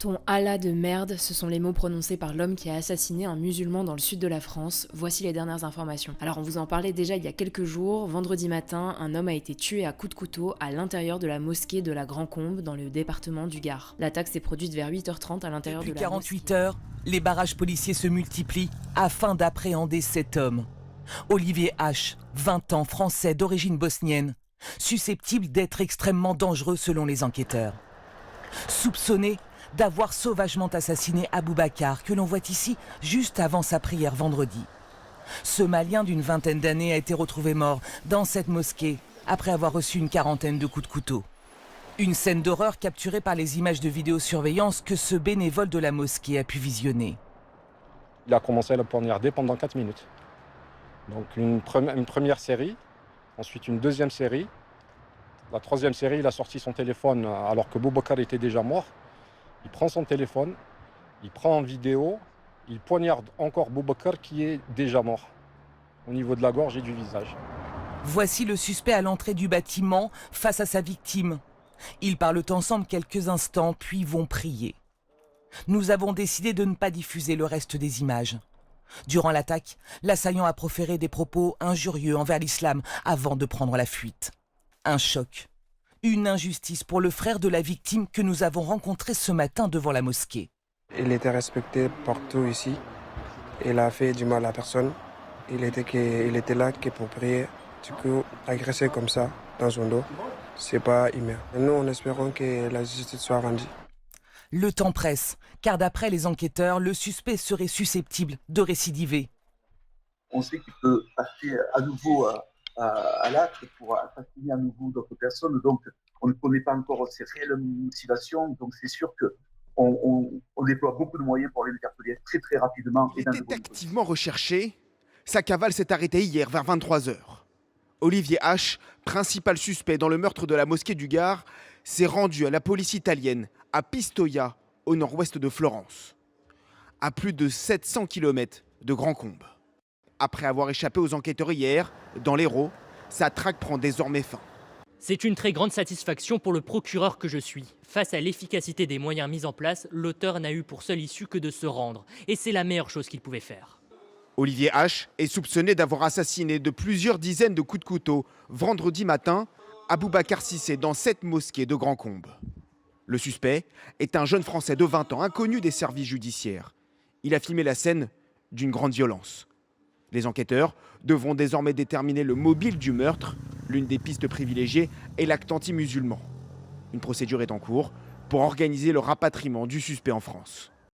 Ton Allah de merde, ce sont les mots prononcés par l'homme qui a assassiné un musulman dans le sud de la France. Voici les dernières informations. Alors on vous en parlait déjà il y a quelques jours. Vendredi matin, un homme a été tué à coups de couteau à l'intérieur de la mosquée de la Grand-Combe dans le département du Gard. L'attaque s'est produite vers 8h30 à l'intérieur de Depuis la 48 mosquée. heures, les barrages policiers se multiplient afin d'appréhender cet homme. Olivier H., 20 ans, français d'origine bosnienne, susceptible d'être extrêmement dangereux selon les enquêteurs. Soupçonné d'avoir sauvagement assassiné Aboubacar, que l'on voit ici juste avant sa prière vendredi. Ce Malien d'une vingtaine d'années a été retrouvé mort dans cette mosquée après avoir reçu une quarantaine de coups de couteau. Une scène d'horreur capturée par les images de vidéosurveillance que ce bénévole de la mosquée a pu visionner. Il a commencé à le poignarder pendant 4 minutes. Donc une première série, ensuite une deuxième série. La troisième série, il a sorti son téléphone alors que Boubacar était déjà mort. Il prend son téléphone, il prend en vidéo, il poignarde encore Boubacar qui est déjà mort, au niveau de la gorge et du visage. Voici le suspect à l'entrée du bâtiment face à sa victime. Ils parlent ensemble quelques instants puis vont prier. Nous avons décidé de ne pas diffuser le reste des images. Durant l'attaque, l'assaillant a proféré des propos injurieux envers l'islam avant de prendre la fuite. Un choc, une injustice pour le frère de la victime que nous avons rencontré ce matin devant la mosquée. Il était respecté partout ici. Il a fait du mal à personne. Il était là que pour prier. Du coup, agresser comme ça, dans son dos, c'est pas humain. Et nous, en espérant que la justice soit rendue. Le temps presse, car d'après les enquêteurs, le suspect serait susceptible de récidiver. On sait qu'il peut passer à nouveau à l'acte pour assassiner à nouveau d'autres personnes. Donc, on ne connaît pas encore ses réelles motivations. Donc, c'est sûr qu'on déploie beaucoup de moyens pour les interpeller très, très rapidement. Il était activement recherché. Sa cavale s'est arrêtée hier vers 23h. Olivier H., principal suspect dans le meurtre de la mosquée du Gard, s'est rendu à la police italienne, à Pistoia, au nord-ouest de Florence, à plus de 700 km de Grand-Combe. Après avoir échappé aux enquêteurs hier, dans l'Hérault, sa traque prend désormais fin. C'est une très grande satisfaction pour le procureur que je suis. Face à l'efficacité des moyens mis en place, l'auteur n'a eu pour seule issue que de se rendre. Et c'est la meilleure chose qu'il pouvait faire. Olivier H. est soupçonné d'avoir assassiné de plusieurs dizaines de coups de couteau vendredi matin à Boubacar Cissé dans cette mosquée de Grand-Combe. Le suspect est un jeune Français de 20 ans, inconnu des services judiciaires. Il a filmé la scène d'une grande violence. Les enquêteurs devront désormais déterminer le mobile du meurtre. L'une des pistes privilégiées est l'acte anti-musulman. Une procédure est en cours pour organiser le rapatriement du suspect en France.